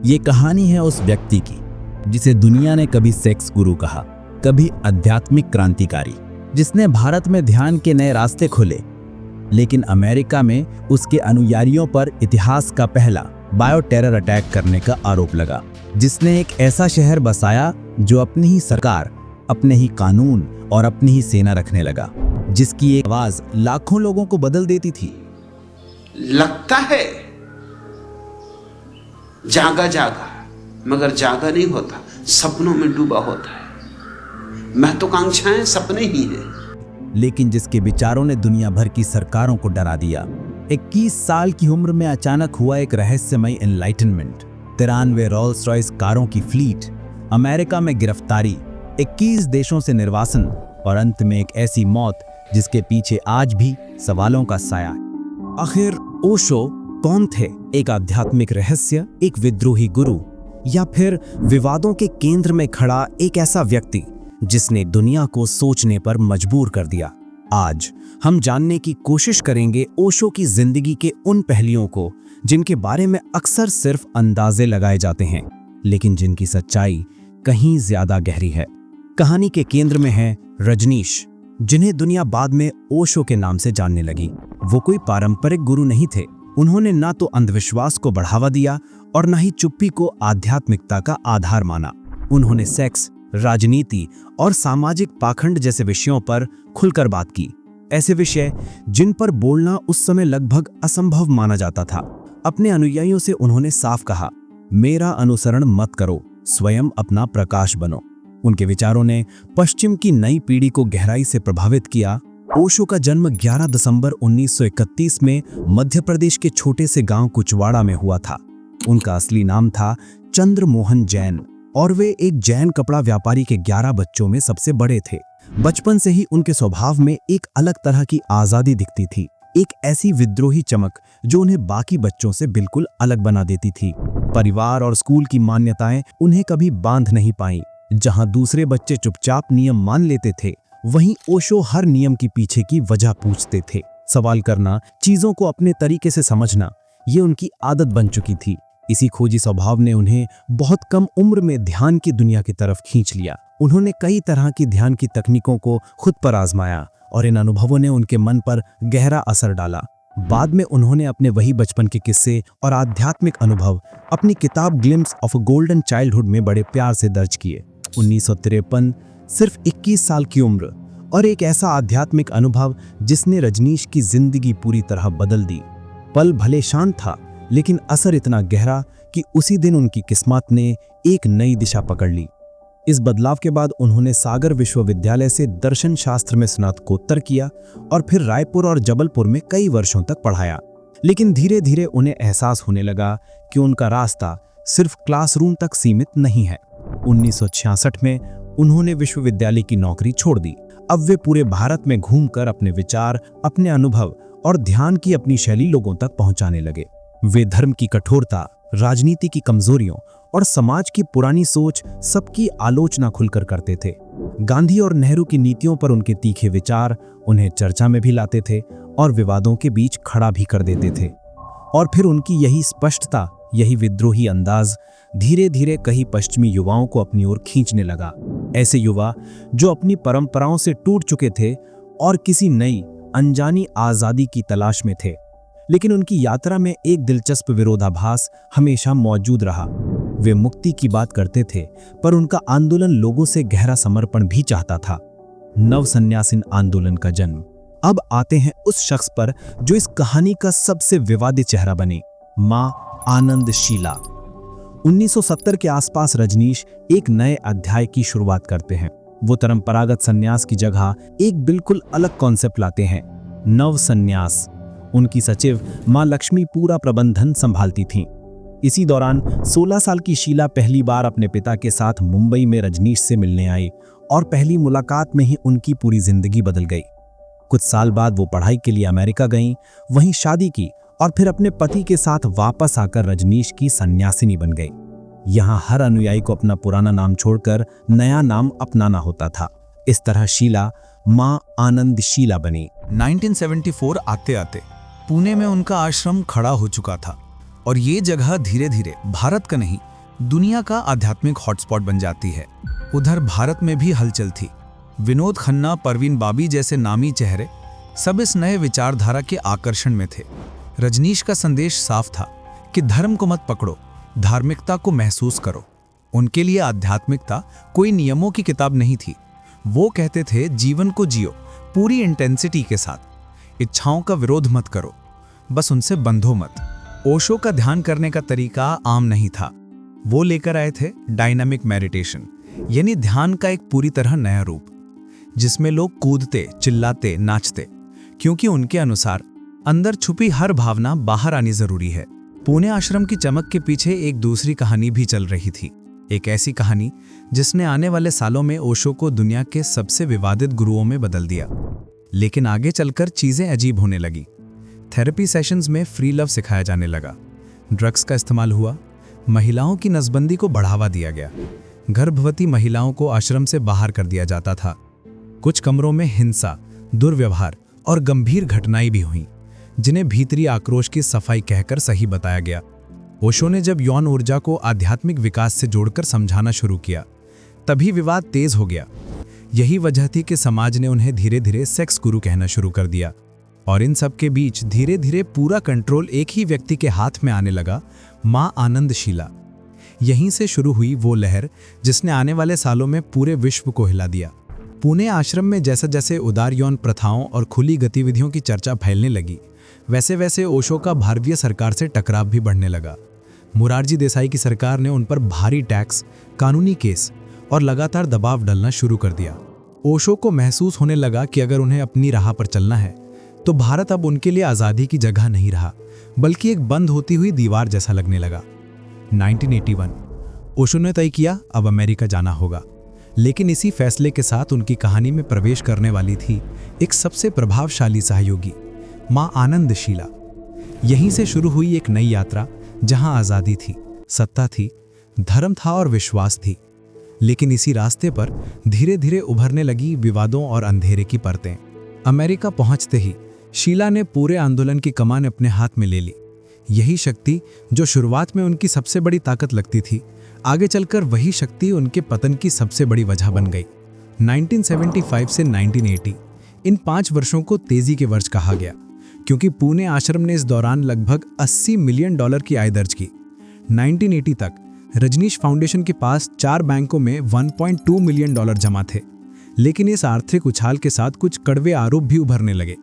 ये कहानी है उस व्यक्ति की जिसे दुनिया ने कभी सेक्स गुरु कहा, कभी आध्यात्मिक क्रांतिकारी, जिसने भारत में ध्यान के नए रास्ते खोले, लेकिन अमेरिका में उसके अनुयायियों पर इतिहास का पहला बायो टेरर अटैक करने का आरोप लगा, जिसने एक ऐसा शहर बसाया जो अपनी ही सरकार, अपने ही कानून और अपनी ही सेना रखने लगा, जिसकी एक आवाज लाखों लोगों को बदल देती थी। लगता है जागा जागा, मगर जागा नहीं होता, सपनों में डूबा होता है। महत्वाकांक्षाएं सपने ही हैं। लेकिन जिसके विचारों ने दुनिया भर की सरकारों को डरा दिया। 21 साल की उम्र में अचानक हुआ एक रहस्यमय एनलाइटनमेंट। 93 रोल्स रॉयस कारों की फ्लीट, अमेरिका में गिरफ्तारी, 21 देशों से निर्वासन और अंत में एक ऐसी मौत जिसके पीछे आज भी सवालों का साया है। आखिर ओशो कौन थे? एक आध्यात्मिक रहस्य, एक विद्रोही गुरु, या फिर विवादों के केंद्र में खड़ा एक ऐसा व्यक्ति जिसने दुनिया को सोचने पर मजबूर कर दिया? आज हम जानने की कोशिश करेंगे ओशो की जिंदगी के उन पहलुओं को जिनके बारे में अक्सर सिर्फ अंदाजे लगाए जाते हैं, लेकिन जिनकी सच्चाई कहीं ज्यादा गहरी है। कहानी के केंद्र में है रजनीश, जिन्हें दुनिया बाद में ओशो के नाम से जानने लगी। वो कोई पारंपरिक गुरु नहीं थे। उन्होंने ना तो अंधविश्वास को बढ़ावा दिया और न ही चुप्पी को आध्यात्मिकता का आधार माना। उन्होंने सेक्स, राजनीति और सामाजिक पाखंड जैसे विषयों पर खुलकर बात की, ऐसे विषय जिन पर बोलना उस समय लगभग असंभव माना जाता था। अपने अनुयायियों से उन्होंने साफ कहा, मेरा अनुसरण मत करो, स्वयं अपना प्रकाश बनो। उनके विचारों ने पश्चिम की नई पीढ़ी को गहराई से प्रभावित किया। ओशो का जन्म 11 दिसंबर 1931 में मध्य प्रदेश के छोटे से गांव कुचवाड़ा में हुआ था। उनका असली नाम था चंद्र मोहन जैन और वे एक जैन कपड़ा व्यापारी के 11 बच्चों में सबसे बड़े थे। बचपन से ही उनके स्वभाव में एक अलग तरह की आजादी दिखती थी, एक ऐसी विद्रोही चमक जो उन्हें बाकी बच्चों से बिल्कुल अलग बना देती थी। परिवार और स्कूल की मान्यताएं उन्हें कभी बांध नहीं पाई। जहां दूसरे बच्चे चुपचाप नियम मान लेते थे, वहीं ओशो हर नियम के पीछे की वजह पूछते थे। सवाल करना, चीजों को अपने तरीके से समझना, ये उनकी आदत बन चुकी थी। इसी खोजी स्वभाव ने उन्हें बहुत कम उम्र में ध्यान की दुनिया की तरफ खींच लिया। उन्होंने कई तरह की ध्यान की तकनीकों को खुद पर आजमाया और इन अनुभवों ने उनके मन पर गहरा असर डाला। बाद में उन्होंने अपने वही बचपन के किस्से और आध्यात्मिक अनुभव अपनी किताब glimpse of a golden childhood में बड़े प्यार से दर्ज किए। 1953, सिर्फ 21 साल की उम्र और एक ऐसा आध्यात्मिक अनुभव जिसने रजनीश की जिंदगी पूरी तरह बदल दी। पल भले शांत था, लेकिन असर इतना गहरा कि उसी दिन उनकी किस्मत ने एक नई दिशा पकड़ ली। इस बदलाव के बाद उन्होंने सागर विश्वविद्यालय से दर्शन शास्त्र में स्नातकोत्तर किया और फिर रायपुर और जबलपुर में कई वर्षों तक पढ़ाया। लेकिन धीरे धीरे उन्हें एहसास होने लगा कि उनका रास्ता सिर्फ क्लासरूम तक सीमित नहीं है। 1966 में उन्होंने विश्वविद्यालय की नौकरी छोड़ दी। अब वे पूरे भारत में घूमकर अपने विचार, अपने अनुभव और ध्यान की अपनी शैली लोगों तक पहुंचाने लगे। वे धर्म की कठोरता, राजनीति की कमजोरियों और समाज की पुरानी सोच सबकी आलोचना खुलकर करते थे। गांधी और नेहरू की नीतियों पर उनके तीखे विचार उन्हें चर्चा में भी लाते थे और विवादों के बीच खड़ा भी कर देते थे। और फिर उनकी यही स्पष्टता, यही विद्रोही अंदाज धीरे धीरे कई पश्चिमी युवाओं को अपनी ओर खींचने लगा। ऐसे युवा जो अपनी परंपराओं से टूट चुके थे और किसी नई अनजानी आजादी की तलाश में थे। लेकिन उनकी यात्रा में एक दिलचस्प विरोधाभास हमेशा मौजूद रहा। वे मुक्ति की बात करते थे, पर उनका आंदोलन लोगों से गहरा समर्पण भी चाहता था। नव सन्यासीन आंदोलन का जन्म। अब आते हैं उस शख्स पर जो इस कहानी का सबसे विवादित चेहरा बने, मां आनंदशीला। 1970 के आसपास रजनीश एक नए अध्याय की शुरुआत करते हैं। वो परंपरागत सन्यास की जगह एक बिल्कुल अलग कॉन्सेप्ट लाते हैं, नव सन्यास। उनकी सचिव मां लक्ष्मी पूरा प्रबंधन संभालती थीं। इसी दौरान 16 साल की शीला पहली बार अपने पिता के साथ मुंबई में रजनीश से मिलने आई और पहली मुलाकात में ही उनकी पूरी जिंदगी बदल गई। कुछ साल बाद वो पढ़ाई के लिए अमेरिका गईं, वहीं शादी की और फिर अपने पति के साथ वापस आकर रजनीश की सन्यासिनी बन गई। यहाँ हर अनुयायी को अपना पुराना नाम छोड़कर नया नाम अपनाना होता था। इस तरह शीला मां आनंदशीला बनी। 1974 आते आते पुणे में उनका आश्रम खड़ा हो चुका था और ये जगह धीरे धीरे भारत का नहीं, दुनिया का आध्यात्मिक हॉटस्पॉट बन जाती है। उधर भारत में भी हलचल थी। विनोद खन्ना, परवीन बाबी जैसे नामी चेहरे सब इस नए विचारधारा के आकर्षण में थे। रजनीश का संदेश साफ था कि धर्म को मत पकड़ो, धार्मिकता को महसूस करो। उनके लिए आध्यात्मिकता कोई नियमों की किताब नहीं थी। वो कहते थे जीवन को जियो पूरी इंटेंसिटी के साथ, इच्छाओं का विरोध मत करो, बस उनसे बंधो मत। ओशो का ध्यान करने का तरीका आम नहीं था। वो लेकर आए थे डायनामिक मेडिटेशन, यानी ध्यान का एक पूरी तरह नया रूप, जिसमें लोग कूदते, चिल्लाते, नाचते, क्योंकि उनके अनुसार अंदर छुपी हर भावना बाहर आनी जरूरी है। पुणे आश्रम की चमक के पीछे एक दूसरी कहानी भी चल रही थी, एक ऐसी कहानी जिसने आने वाले सालों में ओशो को दुनिया के सबसे विवादित गुरुओं में बदल दिया। लेकिन आगे चलकर चीजें अजीब होने लगी। थेरेपी सेशंस में फ्री लव सिखाया जाने लगा, ड्रग्स का इस्तेमाल हुआ, महिलाओं की नसबंदी को बढ़ावा दिया गया, गर्भवती महिलाओं को आश्रम से बाहर कर दिया जाता था। कुछ कमरों में हिंसा, दुर्व्यवहार और गंभीर घटनाएं भी हुईं, जिन्हें भीतरी आक्रोश की सफाई कहकर सही बताया गया। ओशो ने जब यौन ऊर्जा को आध्यात्मिक विकास से जोड़कर समझाना शुरू किया, तभी विवाद तेज हो गया। यही वजह थी कि समाज ने उन्हें धीरे धीरे सेक्स गुरु कहना शुरू कर दिया। और इन सब के बीच धीरे धीरे पूरा कंट्रोल एक ही व्यक्ति के हाथ में आने लगा, मां आनंदशीला। यहीं से शुरू हुई वो लहर जिसने आने वाले सालों में पूरे विश्व को हिला दिया। पुणे आश्रम में जैसे जैसे उदार यौन प्रथाओं और खुली गतिविधियों की चर्चा फैलने लगी, वैसे वैसे ओशो का भारतीय सरकार से टकराव भी बढ़ने लगा। मोरारजी देसाई की सरकार ने उन पर भारी टैक्स, कानूनी केस और लगातार दबाव डालना शुरू कर दिया। ओशो को महसूस होने लगा कि अगर उन्हें अपनी राह पर चलना है तो भारत अब उनके लिए आज़ादी की जगह नहीं रहा, बल्कि एक बंद होती हुई दीवार जैसा लगने लगा। 1981 ओशो ने तय किया अब अमेरिका जाना होगा। लेकिन इसी फैसले के साथ उनकी कहानी में प्रवेश करने वाली थी एक सबसे प्रभावशाली सहयोगी, मां आनंदशीला। यहीं से शुरू हुई एक नई यात्रा, जहां आज़ादी थी, सत्ता थी, धर्म था और विश्वास थी। लेकिन इसी रास्ते पर धीरे धीरे उभरने लगी विवादों और अंधेरे की परतें। अमेरिका पहुंचते ही शीला ने पूरे आंदोलन की कमान अपने हाथ में ले ली। यही शक्ति जो शुरुआत में उनकी सबसे बड़ी ताकत लगती थी, आगे चलकर वही शक्ति उनके पतन की सबसे बड़ी वजह बन गई। 1975 से 1980 इन 5 वर्षों को तेजी के वर्ष कहा गया, क्योंकि पुणे आश्रम ने इस दौरान लगभग $80 मिलियन की आय दर्ज की। 1980 तक रजनीश फाउंडेशन के पास 4 बैंकों में $1.2 मिलियन जमा थे। लेकिन इस आर्थिक उछाल के साथ कुछ कड़वे आरोप भी उभरने लगे।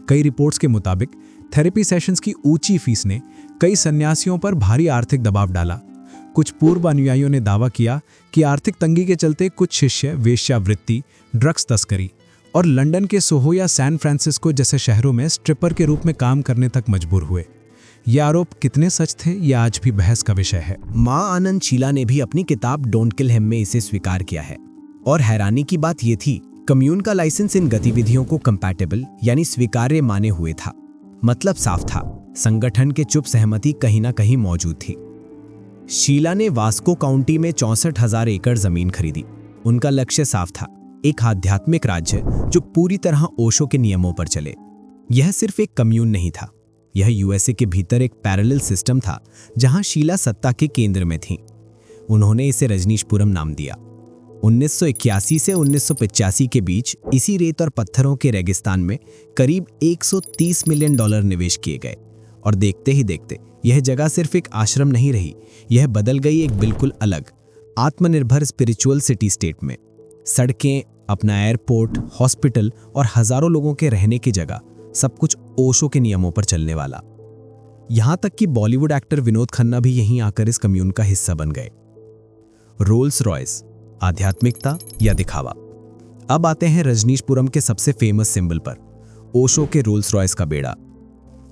कई रिपोर्ट्स के मुताबिक थेरेपी सेशंस की ऊंची फीस ने कई सन्यासियों पर भारी आर्थिक दबाव डाला। कुछ पूर्व अनुयायियों ने दावा किया कि आर्थिक तंगी के चलते कुछ शिष्य वेश्यावृत्ति, ड्रग्स तस्करी और लंदन के सोहो या सैन फ्रांसिस्को जैसे शहरों में स्ट्रिपर के रूप में काम करने तक मजबूर हुए। ये आरोप कितने सच थे, ये आज भी बहस का विषय है। मां आनंदशीला ने भी अपनी किताब डोंट किल हिम में इसे स्वीकार किया है। और हैरानी की बात यह थी, कम्यून का लाइसेंस इन गतिविधियों को कंपैटिबल यानी स्वीकार्य माने हुए था। मतलब साफ था, संगठन के चुप सहमति कहीं ना कहीं मौजूद थी। शीला ने वास्को काउंटी में 64,000 एकड़ जमीन खरीदी। उनका लक्ष्य साफ था, एक आध्यात्मिक राज्य जो पूरी तरह ओशो के नियमों पर चले। यह सिर्फ एक कम्यून नहीं था, यह यूएसए के भीतर एक पैरेलल सिस्टम था जहां शीला सत्ता के केंद्र में थी। उन्होंने इसे रजनीशपुरम नाम दिया। 1981 से 1985 के बीच इसी रेत और पत्थरों के रेगिस्तान में करीब $130 मिलियन निवेश किए गए। और देखते ही देखते यह जगह सिर्फ एक आश्रम नहीं रही, यह बदल गई एक बिल्कुल अलग, आत्मनिर्भर स्पिरिचुअल सिटी स्टेट में। सड़कें, अपना एयरपोर्ट, हॉस्पिटल और हजारों लोगों के रहने की जगह, सब कुछ ओशो के नियमों पर चलने वाला। यहां तक कि बॉलीवुड एक्टर विनोद खन्ना भी यहीं आकर इस कम्यून का हिस्सा बन गए। रोल्स रॉयस, आध्यात्मिकता या दिखावा। अब आते हैं रजनीशपुरम के सबसे फेमस सिंबल पर, ओशो के रोल्स रॉयस का बेड़ा।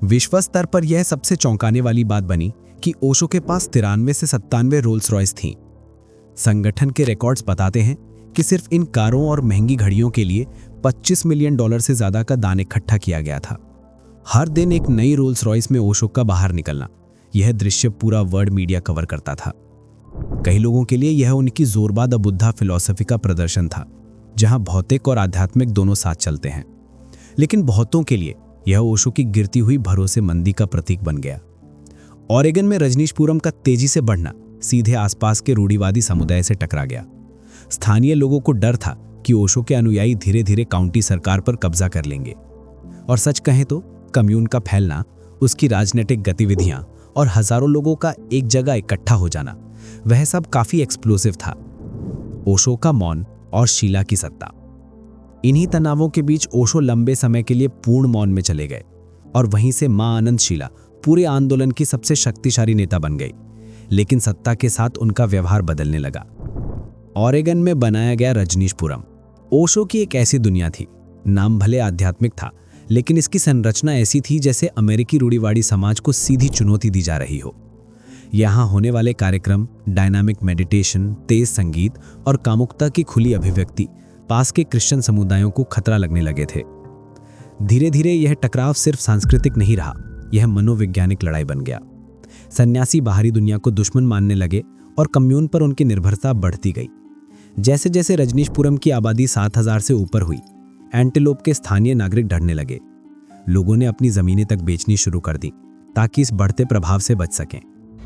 विश्व स्तर पर यह सबसे चौंकाने वाली बात बनी कि ओशो के पास 93 से 97 रोल्स रॉयस थीं। संगठन के रिकॉर्ड्स बताते हैं कि सिर्फ इन कारों और महंगी घड़ियों के लिए $25 मिलियन से ज्यादा का दान इकट्ठा किया गया था। हर दिन एक नई रोल्स रॉयस में ओशो का बाहर निकलना, यह दृश्य पूरा वर्ल्ड मीडिया कवर करता था। कई लोगों के लिए यह उनकी जोरबाद बुद्धा फिलॉसफी का प्रदर्शन था, जहां भौतिक और आध्यात्मिक दोनों साथ चलते हैं। लेकिन बहुतों के लिए यह ओशो की गिरती हुई भरोसेमंदी का प्रतीक बन गया। ओरेगन में रजनीशपुरम का तेजी से बढ़ना सीधे आसपास के रूढ़िवादी समुदाय से टकरा गया। स्थानीय लोगों को डर था कि ओशो के अनुयायी धीरे धीरे काउंटी सरकार पर कब्जा कर लेंगे। और सच कहें तो कम्यून का फैलना, उसकी राजनीतिक गतिविधियां और हजारों लोगों का एक जगह इकट्ठा हो जाना, वह सब काफी एक्सप्लोसिव था। ओशो का मौन और शीला की सत्ता, इन्हीं तनावों के बीच ओशो लंबे समय के लिए पूर्ण मौन में चले गए और वहीं से मां आनंद शीला पूरे आंदोलन की सबसे शक्तिशाली नेता बन गई। लेकिन सत्ता के साथ उनका व्यवहार बदलने लगा। ओरेगन में बनाया गया रजनीशपुरम ओशो की एक ऐसी दुनिया थी। नाम भले आध्यात्मिक था, लेकिन इसकी संरचना ऐसी थी जैसे अमेरिकी रूढ़िवादी समाज को सीधी चुनौती दी जा रही हो। यहाँ होने वाले कार्यक्रम, डायनामिक मेडिटेशन, तेज संगीत और कामुकता की खुली अभिव्यक्ति पास के क्रिश्चियन समुदायों को खतरा लगने लगे थे। धीरे धीरे यह टकराव सिर्फ सांस्कृतिक नहीं रहा, यह मनोवैज्ञानिक लड़ाई बन गया। सन्यासी बाहरी दुनिया को दुश्मन मानने लगे और कम्यून पर उनकी निर्भरता बढ़ती गई। जैसे जैसे रजनीशपुरम की आबादी 7000 से ऊपर हुई, एंटीलोप के स्थानीय नागरिक डरने लगे। लोगों ने अपनी जमीनें तक बेचनी शुरू कर दी ताकि इस बढ़ते प्रभाव से बच सकें।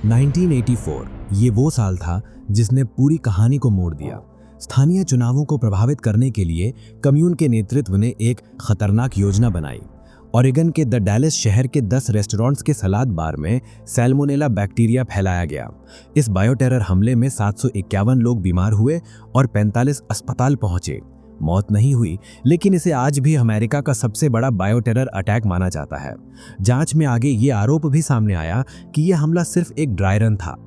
1984 ये वो साल था जिसने पूरी कहानी को मोड़ दिया। स्थानीय चुनावों को प्रभावित करने के लिए कम्यून के नेतृत्व ने एक खतरनाक योजना बनाई। ओरेगन के द डैलस शहर के 10 रेस्टोरेंट्स के सलाद बार में सैल्मोनेला बैक्टीरिया फैलाया गया। इस बायोटेरर हमले में 751 लोग बीमार हुए और 45 अस्पताल पहुंचे। मौत नहीं हुई, लेकिन इसे आज भी अमेरिका का सबसे बड़ा बायोटेरर अटैक माना जाता है। जांच में आगे ये आरोप भी सामने आया कि यह हमला सिर्फ एक ड्राई रन था।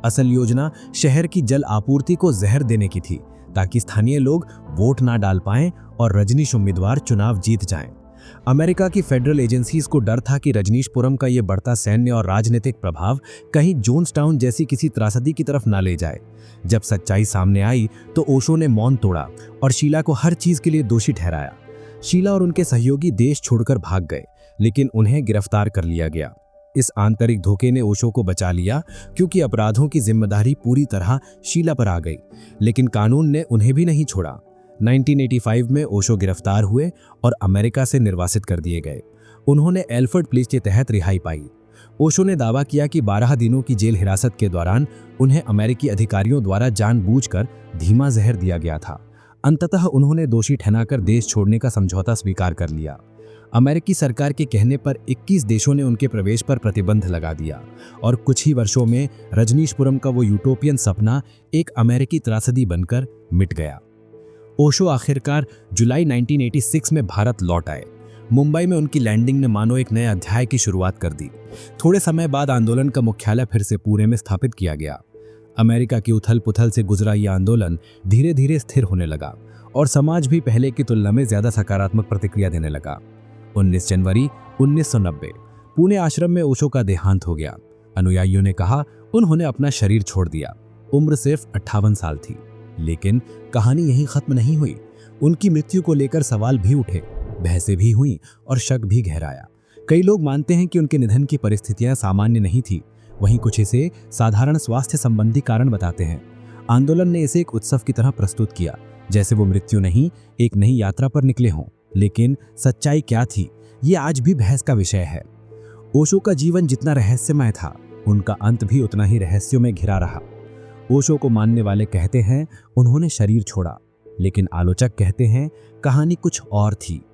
असल योजना शहर की जल आपूर्ति को जहर देने की थी ताकि स्थानीय लोग वोट ना डाल पाएं और रजनीश उम्मीदवार चुनाव जीत जाएं। अमेरिका की फेडरल एजेंसीज को डर था कि रजनीशपुरम का यह बढ़ता सैन्य और राजनीतिक प्रभाव कहीं जोन्सटाउन जैसी किसी त्रासदी की तरफ ना ले जाए। जब सच्चाई सामने आई तो ओशो ने मौन तोड़ा और शीला को हर चीज के लिए दोषी ठहराया। शीला और उनके सहयोगी देश छोड़कर भाग गए, लेकिन उन्हें गिरफ्तार कर लिया गया। इस आंतरिक धोखे ने ओशो को बचा लिया क्योंकि अपराधों की जिम्मेदारी पूरी तरह शीला पर आ गई, लेकिन कानून ने उन्हें भी नहीं छोड़ा। 1985 में ओशो गिरफ्तार हुए और अमेरिका से निर्वासित कर दिए गए। उन्होंने एल्फर्ड प्लीज के तहत रिहाई पाई। ओशो ने दावा किया कि 12 दिनों की जेल हिरासत के दौरान उन्हें अमेरिकी अधिकारियों द्वारा जानबूझकर धीमा जहर दिया गया था। अंततः उन्होंने दोषी ठहराकर देश छोड़ने का समझौता स्वीकार कर लिया। अमेरिकी सरकार के कहने पर 21 देशों ने उनके प्रवेश पर प्रतिबंध लगा दिया और कुछ ही वर्षों में रजनीशपुरम का वो यूटोपियन सपना एक अमेरिकी त्रासदी बनकर मिट गया। ओशो आखिरकार जुलाई 1986 में भारत लौट आए। मुंबई में उनकी लैंडिंग ने मानो एक नए अध्याय की शुरुआत कर दी। थोड़े समय बाद आंदोलन का मुख्यालय फिर से पुणे में स्थापित किया गया। अमेरिका की उथल पुथल से गुजरा यह आंदोलन धीरे धीरे स्थिर होने लगा और समाज भी पहले की तुलना में ज्यादा सकारात्मक प्रतिक्रिया देने लगा। 19 जनवरी 1990 पुणे आश्रम में ओशो का देहांत हो गया। अनुयायियों ने कहा उन्होंने अपना शरीर छोड़ दिया। उम्र सिर्फ 58 साल थी। लेकिन कहानी यहीं खत्म नहीं हुई। उनकी मृत्यु को लेकर सवाल भी उठे, बहसें भी हुईं और शक भी गहराया। कई लोग मानते हैं कि उनके निधन की परिस्थितियां सामान्य नहीं थी, वहीं कुछ इसे साधारण स्वास्थ्य संबंधी कारण बताते हैं। आंदोलन ने इसे एक उत्सव की तरह प्रस्तुत किया, जैसे वो मृत्यु नहीं, एक नई यात्रा पर निकले हों। लेकिन सच्चाई क्या थी, ये आज भी बहस का विषय है। ओशो का जीवन जितना रहस्यमय था, उनका अंत भी उतना ही रहस्यों में घिरा रहा। ओशो को मानने वाले कहते हैं उन्होंने शरीर छोड़ा, लेकिन आलोचक कहते हैं कहानी कुछ और थी।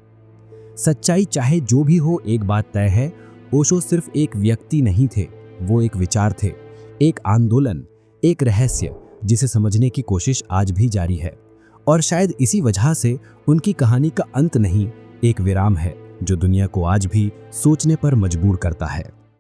सच्चाई चाहे जो भी हो, एक बात तय है, ओशो सिर्फ एक व्यक्ति नहीं थे, वो एक विचार थे, एक आंदोलन, एक रहस्य जिसे समझने की कोशिश आज भी जारी है। और शायद इसी वजह से उनकी कहानी का अंत नहीं, एक विराम है जो दुनिया को आज भी सोचने पर मजबूर करता है।